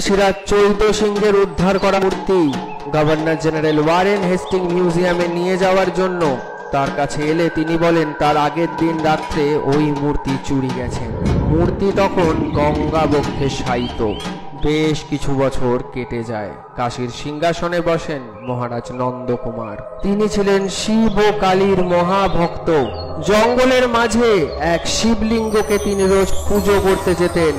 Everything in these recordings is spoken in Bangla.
মুন্সিরাজ চৈত সিংহের উদ্ধার করা মূর্তি গভর্নর জেনারেল ওয়ারেন হেস্টিং মিউজিয়ামে নিয়ে যাওয়ার জন্য তার কাছে এলে তিনি বলেন তার আগের দিন রাত্রে ওই মূর্তি চুরি গেছে। মূর্তি তখন গঙ্গা বক্ষে শায়িত। বেশ কিছু বছর কেটে যায়। কাশীর সিংহাসনে বসেন মহারাজ নন্দকুমার। তিনি ছিলেন শিব ও কালীর মহাভক্ত। জঙ্গলের মাঝে এক শিবলিঙ্গকে তিনি রোজ পুজো করতে যেতেন।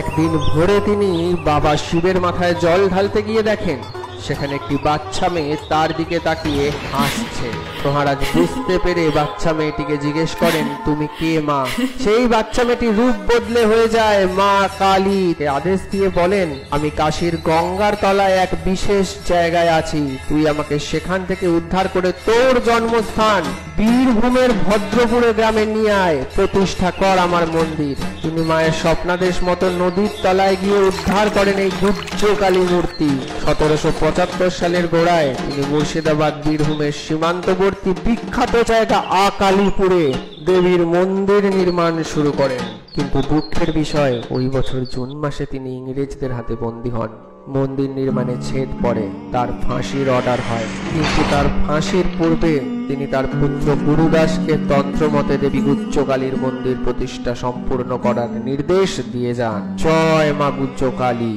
একদিন ভোরে তিনি বাবা শিবের মাথায় জল ঢালতে গিয়ে দেখেন সেখানে একটি বাচ্চা মেয়ে তার দিকে তাকিয়ে হাসছে। মহারাজ বুঝতে পেরে বাচ্চা মেয়েটিকে জিজ্ঞেস করেন, তুমি কে মা? সেই বাচ্চা মেয়েটি রূপ বদলে হয়ে যায় মা কালী। আদেশ দিয়ে বলেন, আমি কাশীর গঙ্গার তলায় এক বিশেষ জায়গায় আছি, তুই আমাকে সেখান থেকে উদ্ধার করে তোর জন্মস্থান বীরভূমের ভদ্রপুরে গ্রামে নিয়ে আয়, প্রতিষ্ঠা কর আমার মন্দির। তিনি মায়ের স্বপ্নাদেশ মতো নদীর তলায় গিয়ে উদ্ধার করেন এই গুজ্জ কালী মূর্তি। 1775 সালের গোড়ায় তিনি মুর্শিদাবাদ বীরভূমের সীমান্তবর্তী বিখ্যাত জায়গা আকালীপুরে দেবীর মন্দির নির্মাণ শুরু করেন। কিন্তু দুঃখের বিষয়, ওই বছর জুন মাসে তিনি ইংরেজদের হাতে বন্দী হন। মন্দির নির্মাণে ছেদ পড়ে, তার ফাঁসির অর্ডার হয়। কিন্তু তার ফাঁসির পূর্বে তিনি তার পুত্র গুরুদাসকে তন্ত্রমতে দেবী গুজ্জ কালীর মন্দির প্রতিষ্ঠা সম্পূর্ণ করার নির্দেশ দিয়ে যান। জয় মা গুজ্জ কালী।